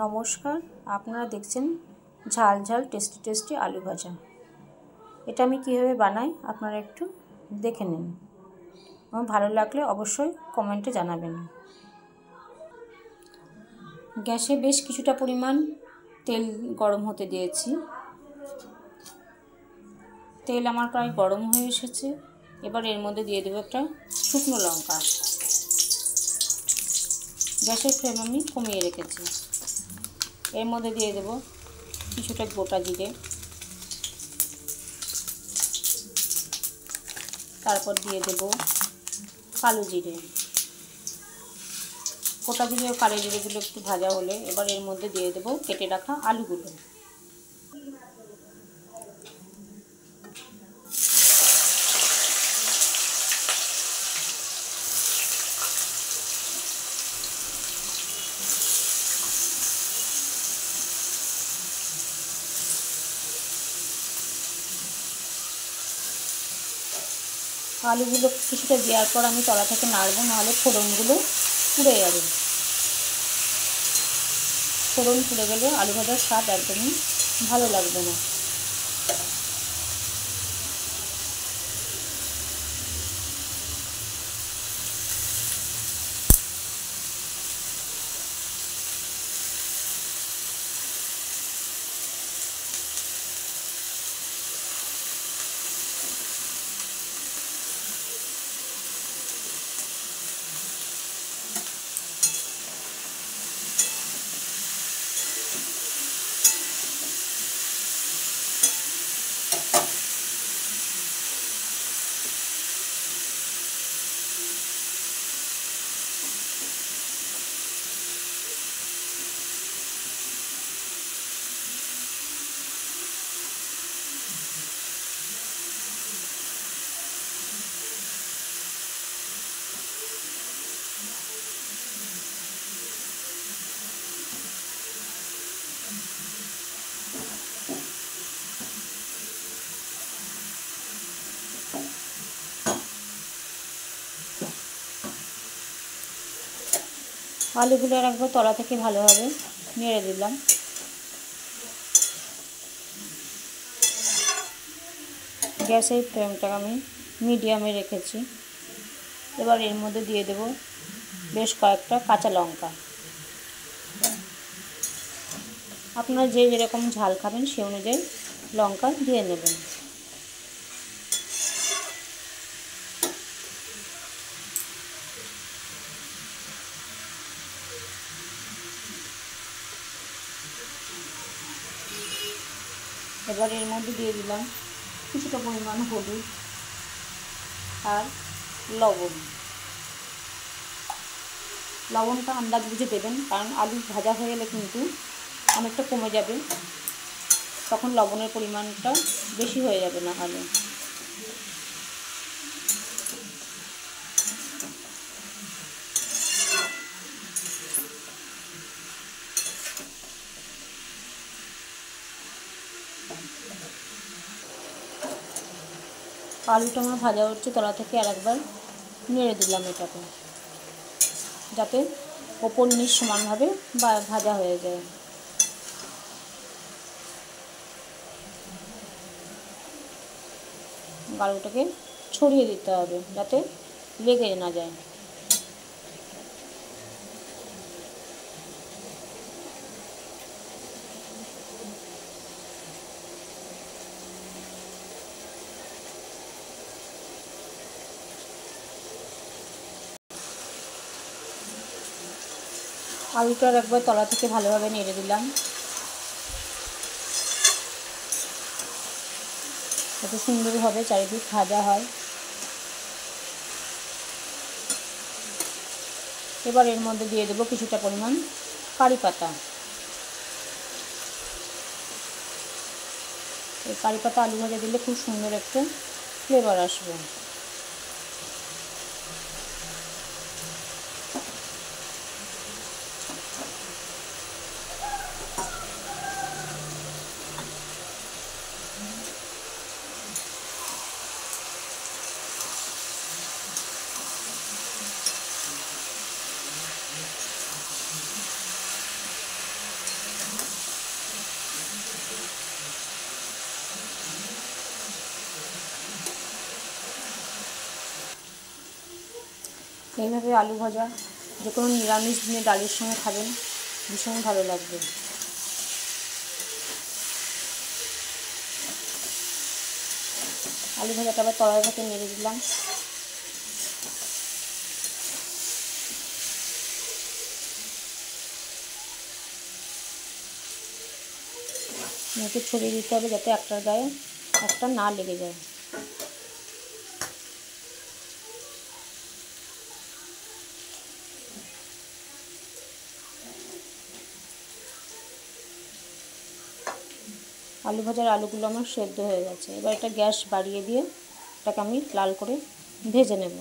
নমস্কার, আপনারা দেখছেন ঝাল ঝাল টেস্টি টেস্টি আলু ভাজা। এটা আমি কীভাবে বানাই আপনারা একটু দেখে নিন। আমার ভালো লাগলে অবশ্যই কমেন্টে জানাবেন। গ্যাসে বেশ কিছুটা পরিমাণ তেল গরম হতে দিয়েছি। তেল আমার প্রায় গরম হয়ে এসেছে। এবার এর মধ্যে দিয়ে দেবো একটা শুকনো লঙ্কা। গ্যাসের ফ্লেম আমি কমিয়ে রেখেছি। এর মধ্যে দিয়ে দেব কিছুটা গোটা জিরে, তারপর দিয়ে দেব কালো জিরে। গোটা জিরে ও কালো জিরেগুলো একটু ভাজা হলে এবার এর মধ্যে দিয়ে দেব কেটে রাখা আলুগুলো। আলুগুলো কিছুটা দেওয়ার পর আমি তলা থেকে নাড়বো, নাহলে ফোড়নগুলো পুড়ে যাবে। ফোড়ন পুড়ে গেলে আলু ভাজার স্বাদ একদমই ভালো লাগবে না। আলুগুলো আর একবার তলা থেকে ভালোভাবে নেড়ে দিলাম। গ্যাসের ফ্লেমটা আমি মিডিয়ামে রেখেছি। এবার এর মধ্যে দিয়ে দেব বেশ কয়েকটা কাঁচা লঙ্কা। আপনারা যে যেরকম ঝাল খাবেন সে অনুযায়ী লঙ্কা দিয়ে নেবেন। এবার এর মধ্যে দিয়ে দিলাম কিছুটা পরিমাণ হলুদ আর লবণ। লবণটা আন্দাজ বুঝে দেবেন, কারণ আলু ভাজা হয়ে গেলে কিন্তু অনেকটা কমে যাবে, তখন লবণের পরিমাণটা বেশি হয়ে যাবে না আলু। আলুটা আমার ভাজা হচ্ছে, তলা থেকে আরেকবার নেড়ে দিলাম এটাকে, যাতে ওপর নিচ সমানভাবে ভাজা হয়ে যায়। আলুটাকে ছড়িয়ে দিতে হবে যাতে লেগে না যায়। আলুটার একবার তলা থেকে ভালোভাবে নেড়ে দিলাম যাতে সুন্দরভাবে চারিদিক ভাজা হয়। এবার এর মধ্যে দিয়ে দেবো কিছুটা পরিমাণ কারি পাতা। এই কারি পাতা আলু ভাজা দিলে খুব সুন্দর একটা ফ্লেভার আসবে। এইভাবে আলু ভাজা যে কোনো নিরামিষ দিনে ডালের সঙ্গে খাবেন, ভীষণ ভালো লাগবে। আলু ভাজাটা আবার তলায় ভাতে নেড়ে দিলাম। একটু ছড়িয়ে দিতে হবে যাতে একটার গায়ে একটা না লেগে যায়। আলু ভাজার আলুগুলো আমার সেদ্ধ হয়ে গেছে। এবার একটা গ্যাস বাড়িয়ে দিয়ে এটাকে আমি লাল করে ভেজে নেব।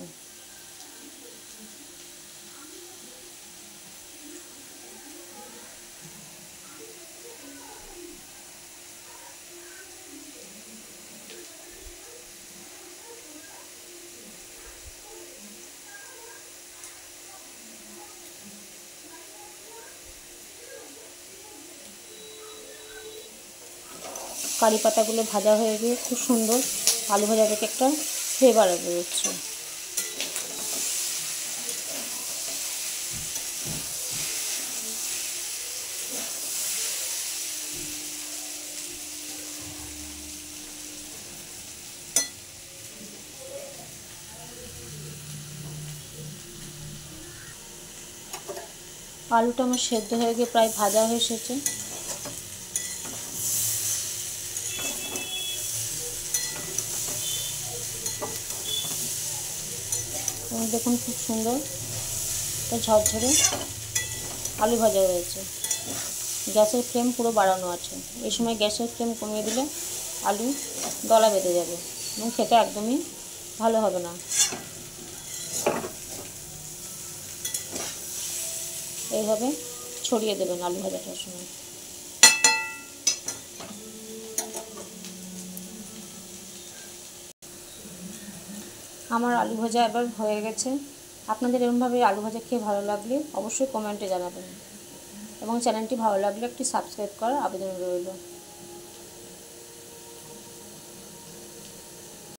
কারি পাতাগুলো ভাজা হয়ে গিয়ে খুব সুন্দর আলু ভাজা থেকে একটা ফ্লেভার বেরোচ্ছে। আলুটা আমার সেদ্ধ হয়ে গিয়ে প্রায় ভাজা হয়ে এসেছে। দেখুন খুব সুন্দর ঝরঝরে আলু ভাজা হয়েছে। গ্যাসের ফ্লেম পুরো বাড়ানো আছে। এই সময় গ্যাসের ফ্লেম কমিয়ে দিলে আলু দলা বেঁধে যাবে এবং খেতে একদমই ভালো হবে না। এইভাবে ছড়িয়ে দেবেন আলু ভাজাটার সময়। আমার আলু ভাজা এবার হয়ে গেছে। আপনাদের এরকমভাবে আলু ভাজা খেয়ে ভালো লাগলে অবশ্যই কমেন্টে জানাবেন এবং চ্যানেলটি ভালো লাগলে একটি সাবস্ক্রাইব করার আবেদন রইল।